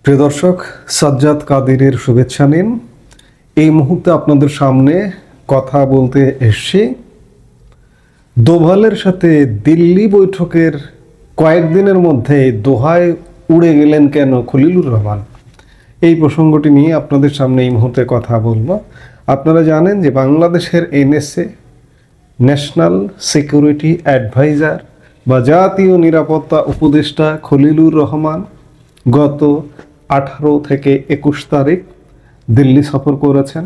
প্রিয় দর্শক, সাজ্জাদ কাদিরের শুভেচ্ছা নিন। এই মুহূর্তে আপনাদের সামনে কথা বলতে এসেছি দোভালের সাথে দিল্লি বৈঠকের কয়েকদিনের মধ্যে দোহায় উড়ে গেলেন কেন খলিলুর রহমান, এই প্রসঙ্গটি নিয়ে আপনাদের সামনে এই মুহূর্তে কথা বলবো। আপনারা জানেন যে বাংলাদেশের এনএসএ ন্যাশনাল সিকিউরিটি অ্যাডভাইজার বা জাতীয় নিরাপত্তা উপদেষ্টা খলিলুর রহমান গত 18 থেকে 21 তারিখ দিল্লি সফর করেছেন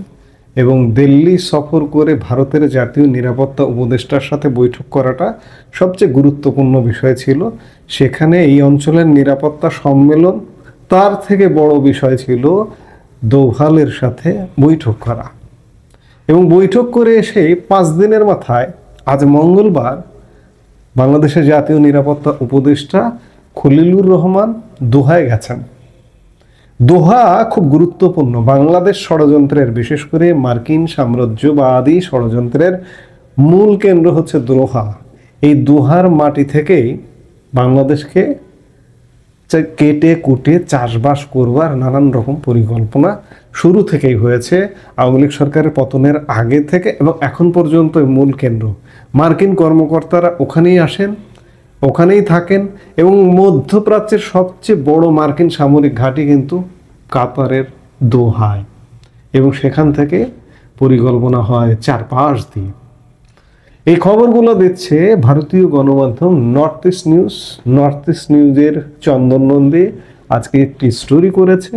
এবং দিল্লি সফর করে ভারতের জাতীয় নিরাপত্তা উপদেষ্টার সাথে বৈঠক করাটা সবচেয়ে গুরুত্বপূর্ণ বিষয় ছিল। সেখানে এই অঞ্চলের নিরাপত্তা সম্মেলন, তার থেকে বড় বিষয় ছিল দোভালের সাথে বৈঠক করা। এবং বৈঠক করে এসে 5 দিনের মাথায় আজ মঙ্গলবার বাংলাদেশের জাতীয় নিরাপত্তা উপদেষ্টা খলিলুর রহমান দোহায় গেছেন। দোহা খুব গুরুত্বপূর্ণ বাংলাদেশ ষড়যন্ত্রের, বিশেষ করে মার্কিন সাম্রাজ্যবাদী ষড়যন্ত্রের মূল কেন্দ্র হচ্ছে দোহা। এই দোহার মাটি থেকেই বাংলাদেশকে কেটে কুটে চাষবাস করবার নানান রকম পরিকল্পনা শুরু থেকেই হয়েছে। আওয়ামী লীগ সরকারের পতনের আগে থেকে এবং এখন পর্যন্ত মূল কেন্দ্র। মার্কিন কর্মকর্তারা ওখানেই আসেন, ওখানেই থাকেন এবং মধ্যপ্রাচ্যের সবচেয়ে বড় মার্কিন সামরিক ঘাঁটি কিন্তু কাতারের দোহায়, এবং সেখান থেকে পরিকল্পনা হয় চারপাশ দিয়ে। এই খবরগুলো দিচ্ছে ভারতীয় গণমাধ্যম নর্থ ইস্ট নিউজের চন্দন নন্দী আজকে একটি স্টোরি করেছে।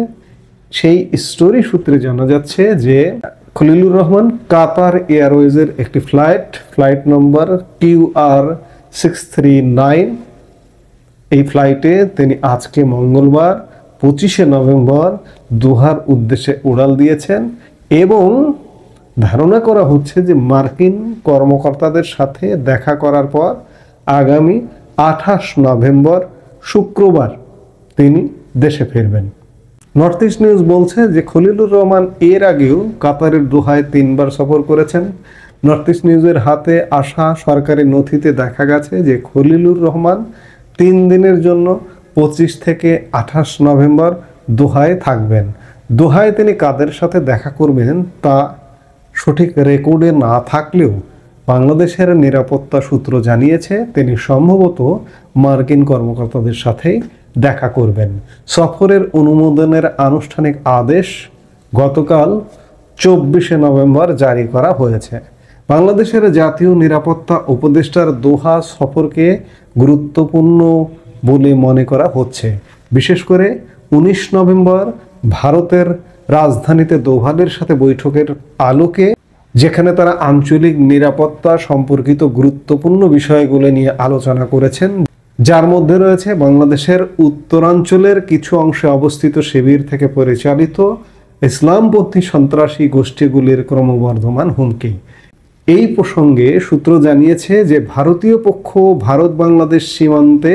সেই স্টোরি সূত্রে জানা যাচ্ছে যে খলিলুর রহমান কাতার এয়ারওয়েজের একটি ফ্লাইট নম্বর QR639, এই ফ্লাইটে তিনি আজকে মঙ্গলবার 25শে নভেম্বর দোহার উদ্দেশ্যে উড়াল দিয়েছেন এবং ধারণা করা হচ্ছে যে মার্কিন কর্মকর্তাদের সাথে দেখা করার পর আগামী 28 নভেম্বর শুক্রবার তিনি দেশে ফিরবেন। নর্থ ইস্ট নিউজ বলছে যে খলিলুর রহমান এর আগেও কাতারের দোহায় 3 বার সফর করেছেন। নর্থ ইস্ট নিউজের হাতে আসা সরকারি নথিতে দেখা গেছে যে খলিলুর রহমান 3 দিনের জন্য 25 থেকে 28 নভেম্বর দোহায় থাকবেন। দোহায় তিনি কাদের সাথে দেখা করবেন তা সঠিক রেকর্ডে না থাকলেও বাংলাদেশের নিরাপত্তা সূত্র জানিয়েছে তিনি সম্ভবত মার্কিন কর্মকর্তাদের সাথেই দেখা করবেন। সফরের অনুমোদনের আনুষ্ঠানিক আদেশ গতকাল 24শে নভেম্বর জারি করা হয়েছে। বাংলাদেশের জাতীয় নিরাপত্তা উপদেষ্টার দোহা সফরকে গুরুত্বপূর্ণ বলে মনে করা হচ্ছে, বিশেষ করে 19 নভেম্বর ভারতের রাজধানীতে দোভালের সাথে বৈঠকের আলোকে, যেখানে তারা আঞ্চলিক নিরাপত্তা সম্পর্কিত গুরুত্বপূর্ণ বিষয়গুলো নিয়ে আলোচনা করেছেন, যার মধ্যে রয়েছে বাংলাদেশের উত্তরাঞ্চলের কিছু অংশে অবস্থিত শিবির থেকে পরিচালিত ইসলামপন্থী সন্ত্রাসী গোষ্ঠীগুলির ক্রমবর্ধমান হুমকি। এই প্রসঙ্গে সূত্র জানিয়েছে যে ভারতীয় পক্ষ ভারত বাংলাদেশ সীমান্তে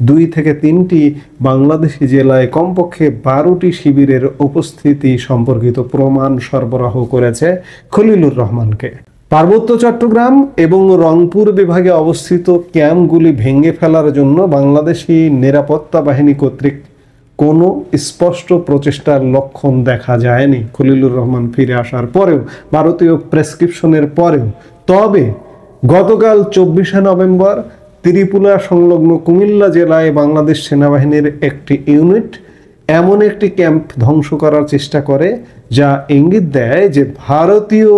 2 থেকে 3টি বাংলাদেশি জেলায় কমপক্ষে 12টি শিবিরের উপস্থিতি সম্পর্কিত প্রমাণ সরবরাহ করেছে খলিলুর রহমানকে। পার্বত্য চট্টগ্রাম এবং রংপুর বিভাগে অবস্থিত ক্যাম্পগুলি ভেঙে ফেলার জন্য বাংলাদেশি নিরাপত্তা বাহিনী কর্তৃক কোনো স্পষ্ট প্রচেষ্টার লক্ষণ দেখা যায়নি খলিলুর রহমান ফিরে আসার পরেও, ভারতীয় প্রেসক্রিপশনের পরেও। তবে গতকাল 24শে নভেম্বর ত্রিপুরা সংলগ্ন কুমিল্লা জেলায় বাংলাদেশ সেনাবাহিনীর একটি ইউনিট এমন একটি ক্যাম্প ধ্বংস করার চেষ্টা করে যা ইঙ্গিত দেয় যে ভারতীয়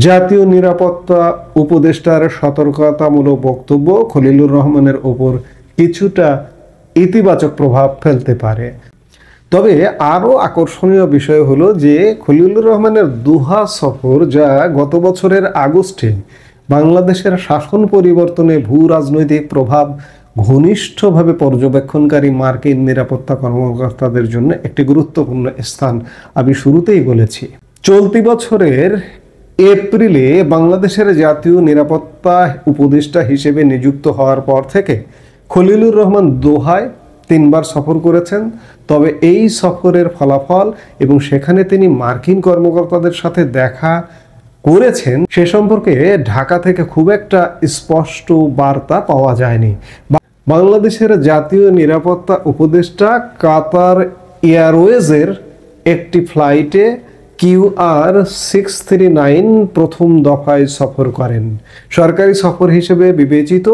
জাতীয় নিরাপত্তা উপদেষ্টার সতর্কতামূলক বক্তব্য খলিলুর রহমানের ওপর কিছুটা ইতিবাচক প্রভাব ফেলতে পারে। তবে আরও আকর্ষণীয় বিষয় হলো যে খলিলুর রহমানের দোহা সফর, যা গত বছরের আগস্টে বাংলাদেশের শাসন পরিবর্তনে ভূ রাজনৈতিক প্রভাব ঘনিষ্ঠভাবে পর্যবেক্ষণকারী মার্কিন নিরাপত্তা কর্মকর্তাদের জন্য একটি গুরুত্বপূর্ণ স্থান। আমি শুরুতেই বলেছি, চলতি বছরের এপ্রিলে বাংলাদেশের জাতীয় নিরাপত্তা উপদেষ্টা হিসেবে নিযুক্ত হওয়ার পর থেকে খলিলুর রহমান দোহায় 3 বার সফর করেছেন। তবে এই সফরের ফলাফল এবং সেখানে তিনি মার্কিন কর্মকর্তাদের সাথে দেখা করেছেন সে সম্পর্কে ঢাকা থেকে খুব একটা স্পষ্ট বার্তা পাওয়া যায়নি। বাংলাদেশের জাতীয় নিরাপত্তা উপদেষ্টা কাতার এয়ারওয়েজের একটি ফ্লাইটে QR639 প্রথম দফায় সফর করেন। সরকারি সফর হিসেবে বিবেচিত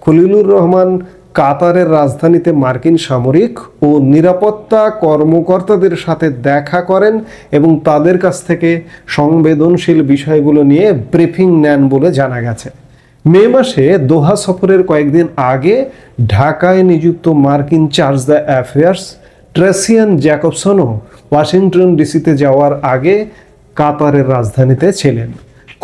খলিলুর রহমান কাতারের রাজধানীতে মার্কিন সামরিক ও নিরাপত্তা কর্মকর্তাদের সাথে দেখা করেন এবং তাদের কাছ থেকে সংবেদনশীল বিষয়গুলো নিয়ে ব্রিফিং নেন বলে জানা গেছে। মে মাসে দোহা সফরের কয়েকদিন আগে ঢাকায় নিযুক্ত মার্কিন চার্জ দ্য অ্যাফেয়ার্স ট্রেসিয়ান জ্যাকবসনও ওয়াশিংটন ডিসিতে যাওয়ার আগে কাতারের রাজধানীতে ছিলেন।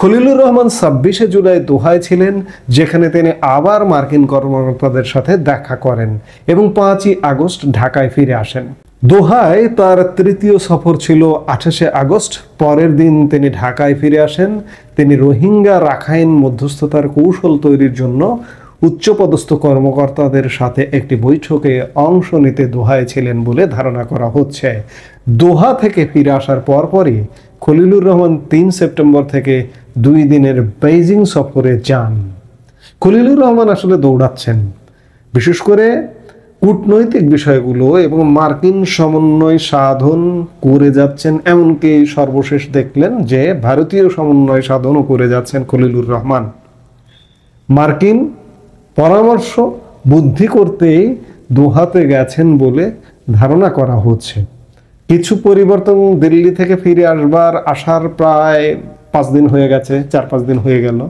খলিলুর রহমান 26শে জুলাই দোহায় ছিলেন, যেখানে তিনি আবার মার্কিন কর্মকর্তাদের সাথে দেখা করেন এবং 5ই আগস্ট ঢাকায় ফিরে আসেন। দোহায় তার তৃতীয় সফর ছিল 28শে আগস্ট। পরের দিন তিনি ঢাকায় ফিরে আসেন। তিনি রোহিঙ্গা রাখাইন মধ্যস্থতার কৌশল তৈরির জন্য উচ্চপদস্থ কর্মকর্তাদের সাথে একটি বৈঠকে অংশ নিতে দোহায় ছিলেন বলে ধারণা করা হচ্ছে। দোহা থেকে ফিরে আসার পরপরই খলিলুর রহমান 3 সেপ্টেম্বর থেকে 2 দিনের বেইজিং সফরে যান। খলিলুর রহমান আসলে দৌড়াচ্ছেন, বিশেষ করে কূটনৈতিক বিষয়গুলো এবং মার্কিন সমন্বয় সাধন করে যাচ্ছেন। এমনকি সর্বশেষ দেখলেন যে ভারতীয় সমন্বয় সাধনও করে যাচ্ছেন খলিলুর রহমান। মার্কিন পরামর্শ বুদ্ধি করতেই দোহাতে গেছেন বলে ধারণা করা হচ্ছে। কিছু পরিবর্তন দিল্লি থেকে ফিরে আসার প্রায় 5 দিন হয়ে গেছে, 4-5 দিন হয়ে গেল।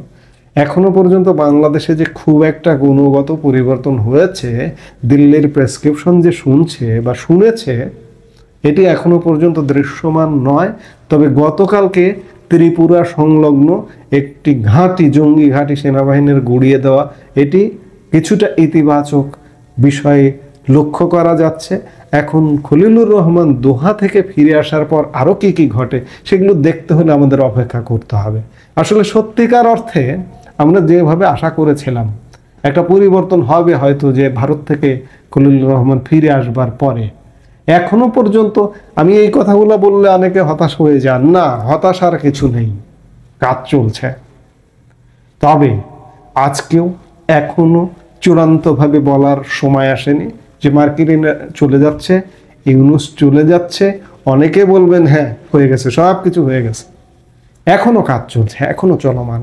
এখনো পর্যন্ত বাংলাদেশে যে খুব একটা গুণগত পরিবর্তন হয়েছে, দিল্লির প্রেসক্রিপশন যে শুনেছে, এটি এখনো পর্যন্ত দৃশ্যমান নয়। তবে গতকালকে ত্রিপুরা সংলগ্ন একটি জঙ্গি ঘাঁটি সেনাবাহিনীর গুড়িয়ে দেওয়া, এটি কিছুটা ইতিবাচক বিষয়ে লক্ষ্য করা যাচ্ছে। এখন খলিলুর রহমান দোহা থেকে ফিরে আসার পর আরও কি ঘটে সেগুলো দেখতে হলে আমাদের অপেক্ষা করতে হবে। আসলে সত্যিকার অর্থে আমরা যেভাবে আশা করেছিলাম একটা পরিবর্তন হবে হয়তো, যে ভারত থেকে খলিলুর রহমান ফিরে আসবার পরে, এখনো পর্যন্ত আমি এই কথাগুলো বললে অনেকে হতাশ হয়ে যান। না, হতাশার কিছু নেই, কাজ চলছে। তবে আজকেও এখনো চূড়ান্তভাবে বলার সময় আসেনি যে মার্কিন চলে যাচ্ছে, ইউনূস চলে যাচ্ছে। অনেকে বলবেন হ্যাঁ হয়ে গেছে, সব কিছু হয়ে গেছে। এখনো কাজ চলছে, এখনো চলমান।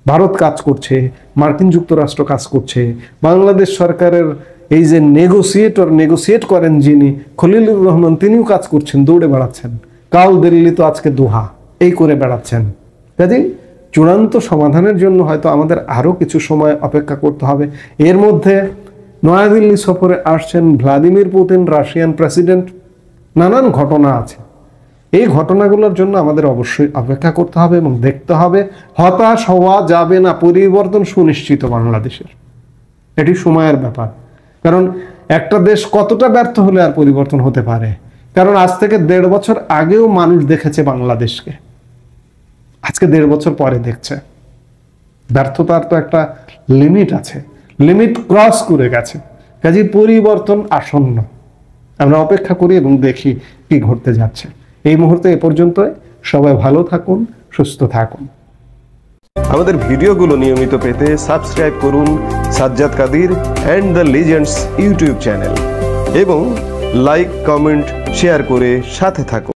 ভারত কাজ করছে, মার্কিন যুক্তরাষ্ট্র কাজ করছে, বাংলাদেশ সরকারের এই যে নেগোসিয়েট করেন যিনি খলিলুর রহমান, তিনিও কাজ করছেন, দৌড়ে বেড়াচ্ছেন। কাল দিল্লি তো আজকে দোহা, এই করে বেড়াচ্ছেন। কাজেই চূড়ান্ত সমাধানের জন্য হয়তো আমাদের আরও কিছু সময় অপেক্ষা করতে হবে। এর মধ্যে নয়াদিল্লি সফরে আসছেন ভ্লাদিমির পুতিন, রাশিয়ান প্রেসিডেন্ট। নানান ঘটনা আছে। এই ঘটনাগুলোর জন্য আমাদের অবশ্যই অপেক্ষা করতে হবে এবং দেখতে হবে। হতাশ হওয়া যাবে না, পরিবর্তন সুনিশ্চিত বাংলাদেশের। এটি সময়ের ব্যাপার। কারণ একটা দেশ কতটা ব্যর্থ হলে আর পরিবর্তন হতে পারে? কারণ আজ থেকে 1.5 বছর আগেও মানুষ দেখেছে বাংলাদেশকে, আজকে 1.5 বছর পরে দেখছে। ব্যর্থতার তো একটা লিমিট আছে, লিমিট ক্রস করে গেছে। কাজেই পরিবর্তন আসন্ন। আমরা অপেক্ষা করি এবং দেখি কি ঘটতে যাচ্ছে। এই মুহূর্তে এ পর্যন্ত। সবাই ভালো থাকুন, সুস্থ থাকুন। আমাদের ভিডিওগুলো নিয়মিত পেতে সাবস্ক্রাইব করুন Sajjad Kadir and the legends YouTube channel এবং লাইক, কমেন্ট, শেয়ার করে সাথে থাকুন।